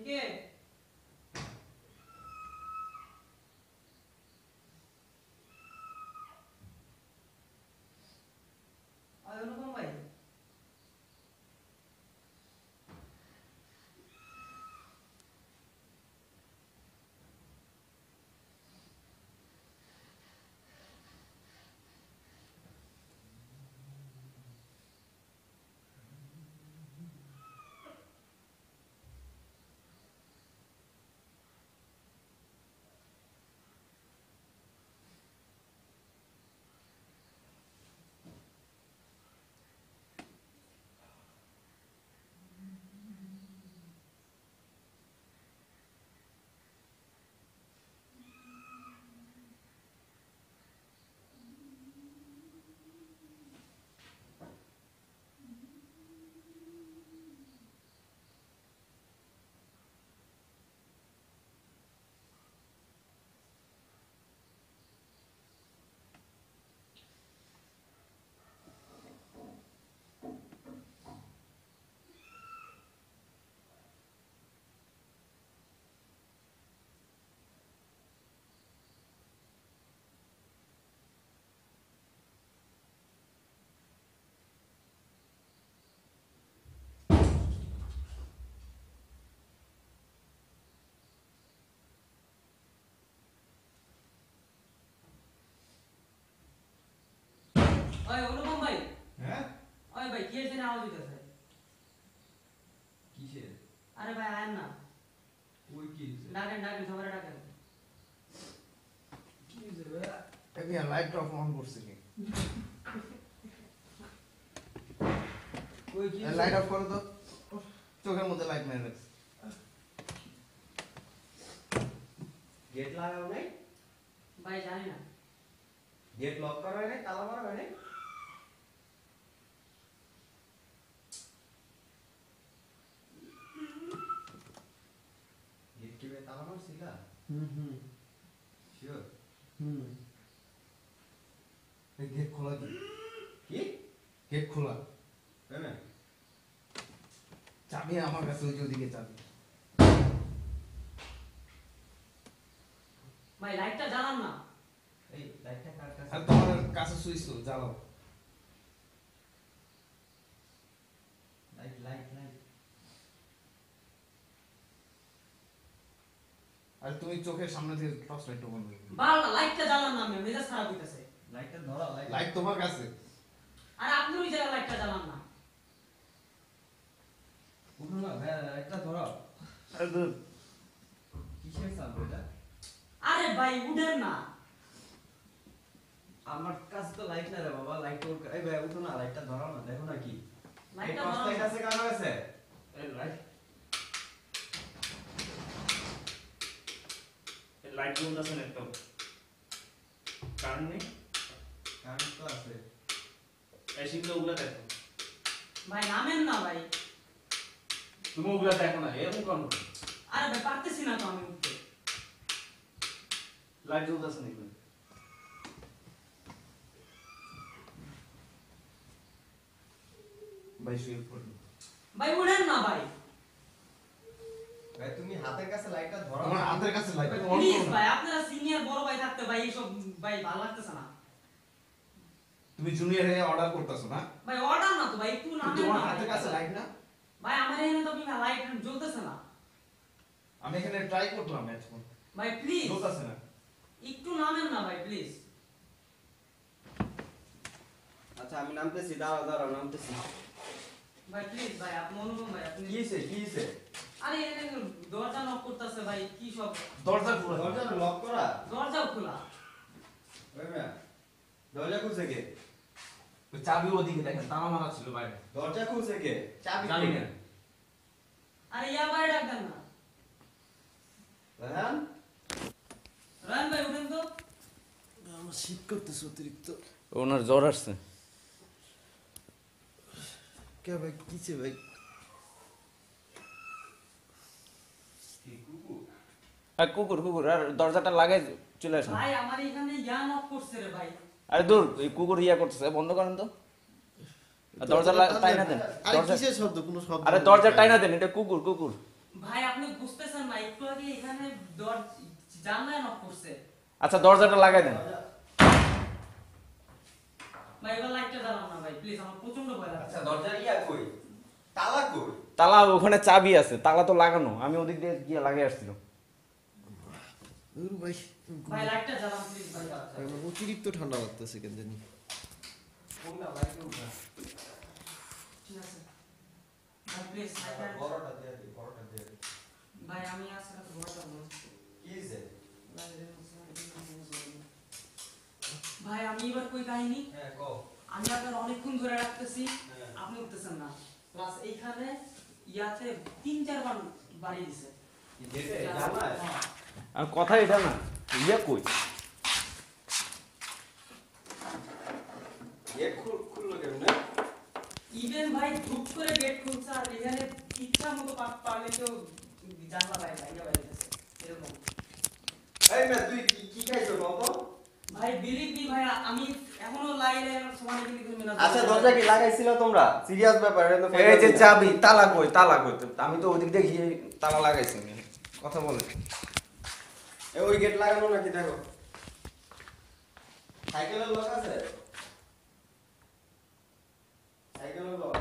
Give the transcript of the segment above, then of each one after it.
কে? অনুপম ভাই। ওই অনুপম ভাই। হ্যাঁ ওই ভাই কি এর জন্য আওয়াজ হইতাছে? কিসের? আরে ভাই আয়েন না। ওই কি হইছে? ডাকেন ডাকেন সবারে ডাকেন। কি হইছে ভাইয়া? আমি লাইট অফ অন করছি কি? ওই কি লাইট অফ করো তো। চোখের মধ্যে লাইট মেরে রাখছি। গেট লাগাও নাই? ভাই জানি না। গেট লক করা হয় নাই? তালা মারা হয় নাই? গেট কি ভাই তালা মারছিলা? হুম শিওর? এই গেট খোলা কি? কি? গেট খোলা। কেন? চাবি আমার কাছে, ওই যে ওদিকে চাবি। ভাই লাইটটা জ্বালান না। এই লাইটটা কার কাছে? আর তোমার কাছে সুইচ তো জ্বালাও। Light light light. আর তুমি চোখের সামনে থেকে টর্চ লাইট বন্ধ করো। বাল লাইটটা জ্বালান না, মেজাজ খারাপ হইতাছে। লাইটটা ধরো লাইট। লাইট তোমার কাছে। আর আপনি ওই জায়গায় লাইটটা জ্বালান না। উঠো না ভাইয়া, লাইটটা ধরো। আরে ধর। কিসের সাউন্ড এটা? আরে ভাই উঠেন না। আমার কাছে তো লাইট না রে বাবা, লাইট ওর এই ভাই উঠো না, লাইটটা ধরো না, দেখো না কি? লাইটটা টর্চ লাইট আছে কার কাছে? এই লাইট জ্বলতেছে না একদম, কারণ নেই। কারেন্ট তো আছে। এই শিখলে ওগুলা দেখো, ভাই নামেন না ভাই। তুমি ওগুলা দেখো না, এরকম কেন? আরে ভাই পারতেছি না তো আমি উঠতে। লাইট জ্বলতেছে না এগুলো। ভাই শুয়ে পড়ো। ভাই উঠেন না ভাই। ভাই তুমি হাতের কাছে লাইটটা ধরো। তোমার হাতের কাছে লাইট অন প্লিজ করো না। ভাই, আপনারা সিনিয়র বড় ভাই থাকতে ভাই এইসব ভাই ভালো লাগতেছে না। তুমি জুনিয়র হয়ে অর্ডার করতেছো না? ভাই অর্ডার না তো ভাই, একটু নামেন তোমার না হাতের ভাই। কাছে লাইট না? ভাই আমার এখানে তো বিনা লাইট জ্বলতেছে না। আমি এখানে ট্রাই করলাম এখন। ভাই প্লিজ জ্বলতেছে না। একটু নামেন না ভাই প্লিজ। আচ্ছা আমি নামতেছি, দাঁড়াও দাঁড়াও নামতেছি। ভাই প্লিজ ভাই, আপনি অনুপম ভাই আপনি। কি হইছে কি হইছে? আরে এখানে দরজা নক করতেছে ভাই, কি সব। দরজা খোলা। দরজা লক করা? দরজাও খোলা। ওই মিয়া, দরজা খুলছে কে? ওই চাবি ওদিকে দেখেন, তালা মারা ছিল বাইরে। দরজা খুলছে কে? চাবি জানি কে? না। আরে ইয়া ভাই ডাকবেন না। রায়হান? রান ভাই উঠেন তো। আমার শীত করতেছে অতিরিক্ত। ওনার জ্বর আসছে। কে ভাই কিছে ভাই? কি কুকুর? আর কুকুর কুকুর, আর দরজাটা লাগাই চলে আসেন। ভাই আমার এখানে ইয়া নক করছে রে ভাই। আরে দূর, এই কুকুর ইয়া করতেছে, বন্ধ করেন তো। আর দরজা টাইনা দেন। আরে দরজা, কিসের শব্দ? কোনো শব্দ? আরে দরজা টাইনা দেন, এটা কুকুর কুকুর। ভাই আপনি বুঝতেছেন না, একটু আগে এখানে জানলায় নক করছে। আচ্ছা দরজাটা লাগাই দেন। ভাই এবার লাইটটা জ্বালান না ভাই প্লিজ, আমার প্রচন্ড ভয় লাগছে। আচ্ছা দরজার ইয়া কই? তালা কই? তালা ওখানে চাবি আছে, তালা তো লাগানো, আমি ওদিক দিয়ে গিয়ে লাগিয়ে আসছিল। ভাই ভাই লাইটটা জ্বালান প্লিজ ভাই। অতিরিক্ত ঠান্ডা লাগতেছে কেন জানি। কোনটা বাইকে উঠা? ঠিক আছে ভাই প্লিজ লাইটটা। বড়টা দিয়ে দে, বড়টা দিয়ে দে। ভাই আমি আসলে তো ভয় পাবো। কি হইছে? ভাই আমি এবার কই কাহিনী, হ্যাঁ কও। আমি আপনার অনেকক্ষণ ধরে রাখতেছি, হ্যাঁ। আপনি উঠতেছেন না। প্লাস এইখানে ইয়াতে 3-4 বার বাড়ি দিছে। কি দিছে? জানাই? হ্যাঁ। আর কথা এটা না, ইয়ে কই? গেট খুললো কেমনে? ইভেন ভাই ধুপ করে গেট খুলছে, আর এখানে ইচ্ছা মতো পারলে কেউ জানলা বাইরে দিতেছে এরকম। এই মে তুই কি খাইছো বাবা? ভাই বিলিভ মি ভাই, আমি এখনো লাইনে সমানে কিন্তু মেনা। আচ্ছা দরজা কি লাগাইছিল তোমরা? সিরিয়াস ব্যাপার এটা তো। এই যে চাবি, তালা কই? তালা কই? আমি তো ওদিক দিয়ে গিয়ে তালা লাগাইছি। কথা বলে এ ওই গেট লাগানো নাকি দেখো। সাইকেলের লক আছে? সাইকেলের লক।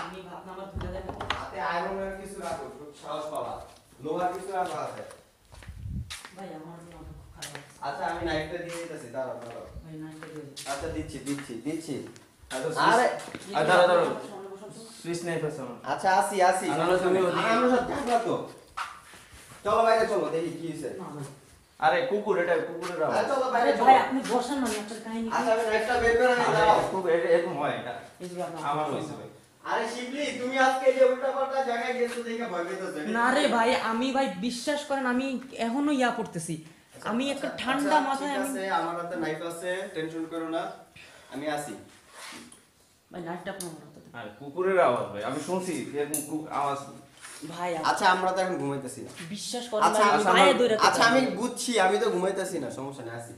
আমি ভাবনা আমার ধরে দেন। হাতে আয়রনের কিছু রাখো, খুব সাহস পাবা। লোহার কিছু রাখা আছে। ভাই আমার জন্য খুব খারাপ লাগছে। আচ্ছা আমি নাইফটা দিয়ে দিতেছি, দাঁড়াও দাঁড়াও। ভাই নাইটটা দিয়ে দিন। আচ্ছা দিচ্ছি। আরে আর দাঁড়া দাঁড়া, সামনে বসুন তো। সুইচ নাই ফেস আমার। আচ্ছা আসি। আনারস তুমি ওদিকে। আনারস থাকবা তো। চলো বাইরে চলো, দেখি কি হইছে। না ভাই। আরে কুকুর, এটা কুকুরের আওয়াজ। আরে চলো আরে বাইরে চলো। ভাই আপনি বসেন না, আমি একটা কাহিনী আচ্ছা আমি নাইফটা বের করে নিয়ে আরে, দাও। খুব এরকম হয় এটা। এই যে আপনার আমার হইছে ভাই। আরে শিবলি তুমি আজকে যে উল্টাপাল্টা জায়গায় গেছো দেখে ভয় পেতেছো। না রে ভাই, আমি ভাই বিশ্বাস করেন আমি এখনো ইয়া পড়তেছি। আমি একটা ঠান্ডা মাথায় আমি আছে, আমার হাতে নাইফ আছে, টেনশন করো না, আমি আসি। ভাই নাইটটা আপনার হাতে দেন। আর কুকুরের আওয়াজ ভাই, আমি শুনছি এরকম আওয়াজ। ভাই আচ্ছা আমরা তো এখন ঘুমাইতেছি না। বিশ্বাস করেন আচ্ছা ভাই, আমি পায়ে ধরে আচ্ছা আমি বুঝছি, আমি তো ঘুমাইতেছি না, সমস্যা নেই, আসি।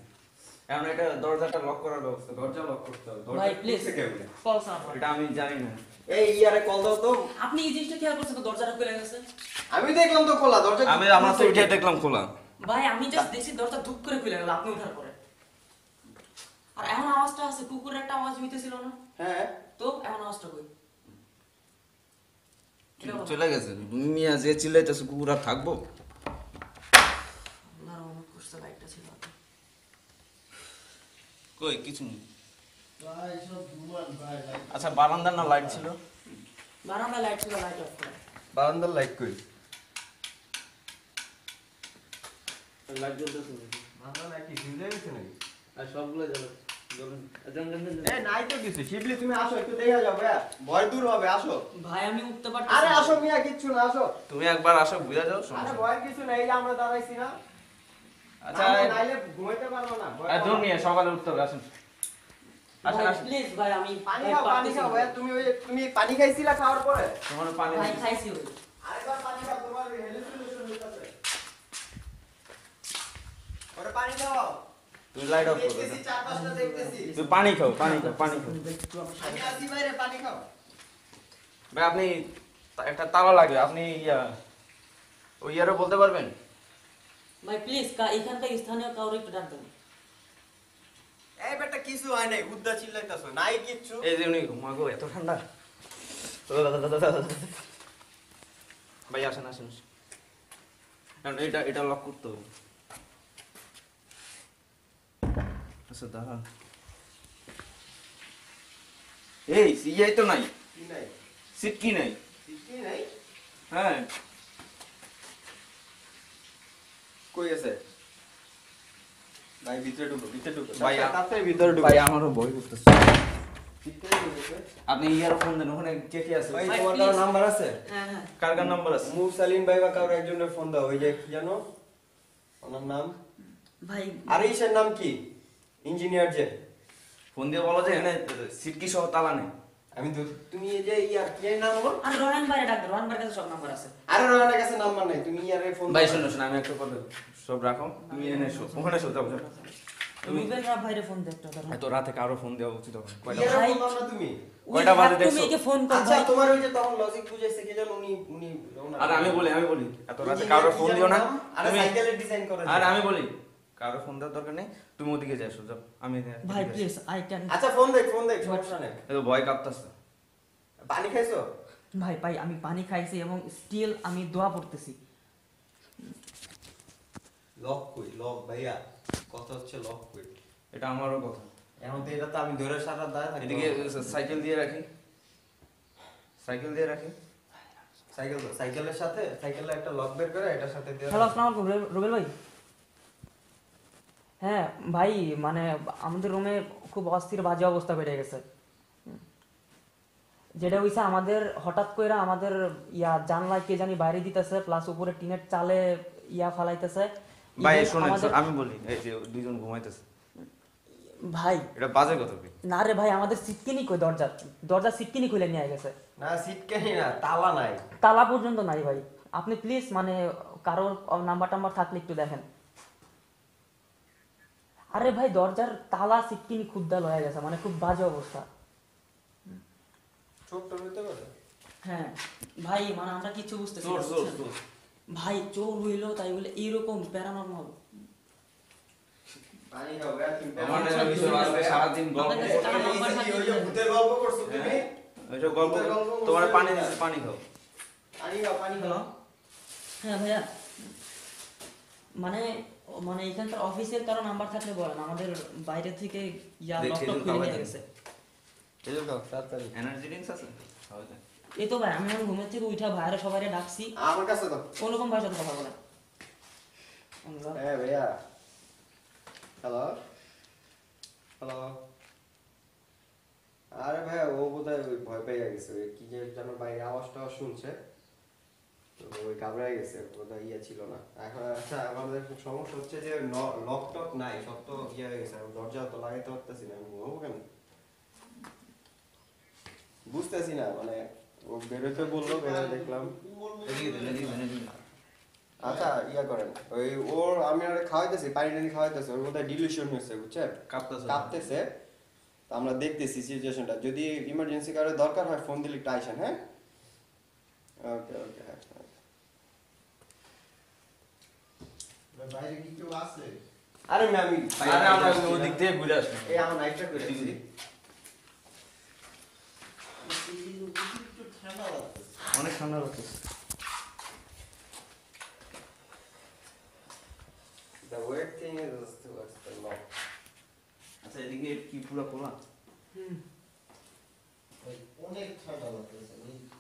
এখন এটা দরজাটা লক করার ব্যবস্থা, দরজা লক করতে হবে। ভাই দরজা প্লিজ খুলছে কেমনে? কল সামনে। এটা আমি জানি না। এই ইয়ারে কল দাও তো। আপনি এই জিনিসটা খেয়াল করছেন তো, দরজাটা খুলে গেছে। আমি দেখলাম তো খোলা দরজা। আমি আমার তো উঠে দেখলাম খোলা। ভাই আমি জাস্ট দেখছি দরজা ধুপ করে খুলে গেল আপনি ওঠার পরে। আর এখন আওয়াজটা আছে, কুকুরের একটা আওয়াজ হইতেছিল না? হ্যাঁ তো এখন আওয়াজটা কই? চলে গেছে। মিয়া যে চিল্লাইতেছে, কুকুর আর থাকবো? আপনার অনেক কষ্ট, লাইটটা ছিল হাতে। কই কিছু নেই। ভাই সব ঘুমান ভাই। আচ্ছা বারান্দার না লাইট ছিল? বারান্দায় লাইট ছিল, লাইট অফ করে। বারান্দার লাইট কই? লাইট জ্বলতেছে নাকি? বারান্দা লাইট কি ফিউজ হয়ে গেছে নাকি? আর সবগুলো জ্বলে জ্বলেন। এ নাই তো কিছু। শিবলি তুমি আসো, একটু দেখা যাও ভাইয়া, ভয় দূর হবে, আসো। ভাই আমি উঠতে পারতেছি আরে না। আসো মিয়া, কিচ্ছু না, আসো। তুমি একবার আসো, বুঝা যাও আরে সমস্যা নেই। ভয় কিছু নাই, এই যে আমরা দাঁড়াইছি না। আচ্ছা আমরা নাইলে ঘুমাইতে পারবো না, ভয় দূর নিয়ে সকালে উঠতে হবে, আসুন আসেন ভাই আসেন। প্লিজ ভাই, আমি পানি ভাই খাও, পানি পারতেছি খাও না। ভাইয়া। তুমি পানি খাইছিলা খাওয়ার পরে? তোমার পানি ভাই খাইছি ওই। আরেকবার পানি খাও, তোমার হ্যালুসিনেশন হইতাছে। ওরে পানি খাও। তুমি লাইট অফ করো। দেখতেছি, চারপাশটা দেখতেছি। তুমি পানি খাও, পানি খাও, পানি খাও। আমি আসি বাইরে, পানি খাও। ভাই আপনি একটা তালা লাগবে, আপনি ওই ইয়ারও বলতে পারবেন? ভাই প্লিজ এখানকার স্থানীয় কাউরে একটু ডাক দেন। এই বেটা কিছু হয় নাই, উদ্দা চিল্লাইতাছো, নাই কিচ্ছু। এই যে উনি, মাগো এত ঠান্ডা। ভাই আসেন আসেন। কারণ এটা লক করতে হবে। আচ্ছা দাঁড়ান। এই ইয়াই তো নাই, কি নাই? সিটকি নাই। কি নাই? হ্যাঁ কই আছে? ভাই ভিতরে ঢুকো, ভিতরে ঢুকো। ভাই, তাতে ভিতরে ঢুকো। ভাই আমারও ভয় করতেছে। ভিতরে ঢুকো। আপনি ইয়ার ফোন দেন, ওখানে কে কে আছে? ভাই ভাই, তোমার please। নাম্বার আছে? হ্যাঁ হ্যাঁ কার কার নাম্বার আছে? মুরসালিন ভাই বা কারো একজনের ফোন দাও, ওই যে কি জানো ওনার নাম? ভাই। আরিশের নাম কি? ইঞ্জিনিয়ার যে। ফোন দিয়ে বলো যে এখানে সিটকি সহ তালা নেই। আমি তো তুমি এই যে ইয়ার কি নাম ওর? আর রয়্যান ভাইরে ডাক দেন, রয়্যান ভাইয়ের কাছে সব নাম্বার আছে। আরে রোহানের কাছে নাম্বার নাই, তুমি ইয়ারে ফোন ভাই দাও। শোনো শোনো, আমি একটা কথা, সব রাখো, তুমি এনে এসো, ওখানে এসো, যাও যাও। তুমি রুবেল রাব ভাইরে ফোন দে একটা ধরো। এত রাতে কারো ফোন দেওয়া উচিত হবে? কয়টা ইয়ারে ভাই। ফোন দাও না তুমি। কয়টা বাজে দেখছো? তুমি ফোন কর আচ্ছা ভাই। তোমার ওই যে তখন লজিক বুঝাইছে কি জানো উনি আর আমি বলি এত রাতে কারোর ফোন দিও না আরে তুমি। সাইকেলের ডিজাইন করে আর আমি বলি কারোর ফোন দেওয়ার দরকার নেই, তুমি ওদিকে যাও যাও, আমি ভাই প্লিজ আই ক্যান। আচ্ছা ফোন দেখ সমস্যা নেই। এই তো ভয় কাঁপতাছে। পানি খাইছো? ভাই আমি পানি খাইছি এবং স্টিল আমি দোয়া পড়তেছি। লক ভাইয়া কথা হচ্ছে লক কই। এটা আমারও কথা। এখন তো এটা তো আমি ধরে সারা দাঁড়ায় থাকি। এদিকে সাইকেল দিয়ে রাখি। সাইকেলের সাথে সাইকেলে একটা লক বের করে এটার সাথে দিয়ে হ্যালো আসসালামু আলাইকুম রুবেল ভাই। হ্যাঁ ভাই মানে আমাদের রুমে খুব অস্থির বাজে অবস্থা বেড়ে গেছে। যেটা হইছে আমাদের হঠাৎ করে আমাদের জানলা কে জানি বাইরে দিতেছে, প্লাস উপরে টিনের চালে ফালাইতেছে। ভাই Even শুনেন আমাদের- আমি বলি, এই যে দুইজন ঘুমাইতেছে, ভাই এটা বাজে কথা কি? না রে ভাই, আমাদের সিটকিনি কই, দরজা সিটকিনি খুলে নিয়ে গেছে। না সিট কেন না তালা নাই। তালা পর্যন্ত নাই ভাই। আপনি প্লিজ মানে কারোর নাম্বার টাম্বার থাকলে একটু দেখেন। আরে ভাই দরজার তালা সিটকিনি খুদ্দাল হয়ে গেছে, মানে খুব বাজে অবস্থা। ছোট্ট হইতে পারে। হ্যাঁ ভাই মানে আমরা কিছু বুঝতেছি চোর না, চোর বুঝছেন? চোর। ভাই চোর হইলো তাই বলে এইরকম প্যারানর্মাল। পানি খাও ভাইয়া তুমি। আমার না বিষয় আজকে সারাদিন গল্প আমাদের কাছে কারো নাম্বার এই যে থাকলে ওই যে ভূতের গল্প করছো তুমি। ওইসব গল্প ভূতের গল্প তোমার বলছো পানি না। দিচ্ছে, পানি খাও। পানি হ্যালো খাও। হ্যাঁ ভাইয়া, মানে মানে এখানকার অফিসের কারো নাম্বার থাকলে বলেন, আমাদের বাইরে থেকে দেখি, ল্যাপটপ দেখি, খুলে নিয়ে খাওয়াই গেছে। খেজুর খাও তাড়াতাড়ি। এনার্জি ড্রিঙ্কস আছে? খাওয়া যায়। এই তো ভাই আমি এখন ঘুমের থেকে উঠা ভাইরে সবাই ডাকছি, আমার কাছে দাও। কোনোরকম ভাইয়ের সাথে কথা বলেন। হ্যাঁ ভাইয়া। হ্যালো। আরে ভাইয়া ও বোধহয় ওই ভয় পেয়ে গেছে, ওই কি যে যেন বাইরে আওয়াজটা শুনছে, তো ওই ঘাবড়ায় গেছে, বোধহয় ছিল না। এখন আচ্ছা আমাদের সমস্যা হচ্ছে যে লক টক নাই, সব তো হয়ে গেছে, দরজা তো লাগাইতে পারতেছি না, আমি ঘুমাবো কেন বুঝতেছি না। মানে ও বেরোতে বললো, বেরোয় দেখলাম। এদিকে দেন, এদিকে দেন, এদিকে দেন। আচ্ছা করেন ওই ওর আমি আর খাওয়াইতেছি, পানি টানি খাওয়াইতেছি, ওর বোধহয় ডিলিউশন হয়েছে বুঝছেন, কাঁপতেছে। তো আমরা দেখতেছি সিচুয়েশনটা, যদি ইমার্জেন্সি কারো দরকার হয় ফোন দিলে একটু আইসেন। হ্যাঁ ওকে বাইরে কি কেউ আছে? আরে আমি আরে আমরা ওদিক থেকে ঘুরে আসি। এই আমার নাইটটা করে দিছি। একটু ঠান্ডা লাগতেছে। অনেক ঠান্ডা লাগতেছে। The weird thing is towards the lock. আচ্ছা এদিকে কি পুরো খোলা? অনেক ঠান্ডা লাগতেছে,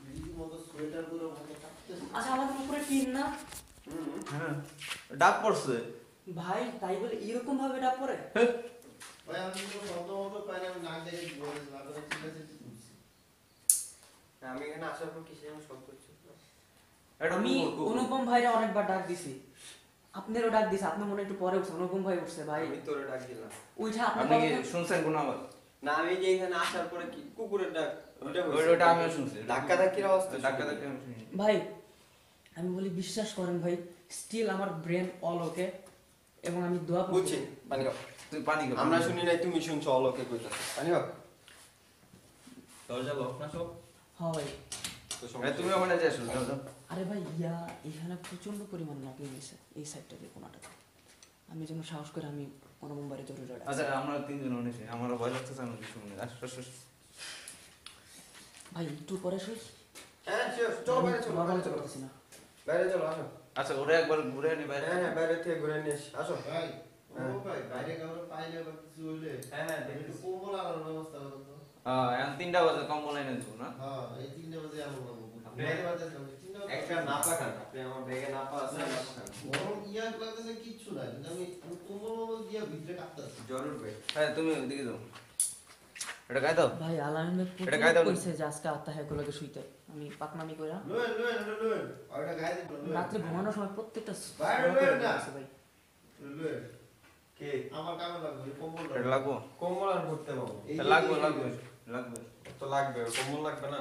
রীতিমতো সোয়েটার গুলোর মতো কাঁপতেছে। আচ্ছা আমাদের উপরে টিন না হ্যাঁ ডাক পড়ছে। ভাই, তাই বলে এরকম ভাবে ডাক পড়ে? ভাই আমি তো শব্দ মতো পাই না, আমি নাক দেখে বলেছিলাম, আপনারা ঠিক আছে কি করছি? আমি এখানে আসার পর কিসে যেন শব্দ হচ্ছে। আমি অনুপম ভাইরে অনেকবার ডাক দিছি, আপনারও ডাক দিছি, আপনি মনে হয় একটু পরে উঠছে, অনুপম ভাই উঠছে ভাই। আমি তোরে ডাক দিলাম। উঠা আপনি কি শুনছেন কোনো আওয়াজ? না আমি যে এখানে আসার পরে কি কুকুরের ডাক ওইটা আমিও শুনছি। ধাক্কা ধাক্কির আওয়াজ তো ধাক্কা ধাক্কি আমি শুনি। ভাই আমি বলি বিশ্বাস করেন ভাই, স্টিল আমার ব্রেন অল ওকে এবং আমি দোয়া বুঝছি। পানি খাও। তুই পানি খা। আমরা শুনি নাই, তুমি শুনছো অলোকে কইতাছে। পানি খাও। দরজা লক না সব? হ্যাঁ ভাই। তো এই তুমি ওখানে যাও, যাও যাও। আরে ভাই এখানে প্রচন্ড পরিমাণ নকল হয়েছে এই সাইডটা দিয়ে কোনাটা। আমি যেন সাহস করে আমি অনুপম ভাইরে জরুরি ডাক। আচ্ছা আমরা তিনজন অনেক, আমারও ভয় লাগতেছে, আমি কিছু মনে আসো আসো। ভাই একটু পরে শুই। হ্যাঁ চলো বাইরে চলো। বাবা বলতে পারতেছি না। বাইরে চলো আসো। আচ্ছা ওরে একবার ঘুরে আনি বাইরে। হ্যাঁ বাইরে থেকে ঘুরে নিয়ে আসি। আসো। ভাই ও ভাই বাইরে কারো পাইলে বা কিছু হইলে হ্যাঁ একটু কম্বল আনার ব্যবস্থা করো তো। এখন 3টা বাজে কম্বল এনে দিব না? হ্যাঁ এই 3টা বাজে আমি বলবো। আপনি বাইরে বাজে 3টা বাজে একটা নাপা খান, আপনি আমার ব্যাগে নাপা আছে, নাপা খান। গরম লাগতেছে কিচ্ছু না, কিন্তু আমি কম্বল দিয়ে ভিতরে কাঁপতেছি। জরুর ভাই। হ্যাঁ তুমি ওদিকে যাও। এটা গায়ে দাও। ভাই আলামিন ভাই এটা গায়ে দাও না। কইছে যে আজকে আত্মা হ্যাগুলোকে শুইতে। আমি পাকনামি কইরা লুয়েন ওটা গায়ে দিন লুয়েন। রাত্রে ঘুমানোর সময় প্রত্যেকটা বাইরে লুয়েন না। ভাই লুয়েন কে আমার কামে লাগবে কম্বল এটা লাগবো? কম্বল আর করতে পাবো। লাগবে লাগবে লাগবে। তো লাগবে, কম্বল লাগবে না।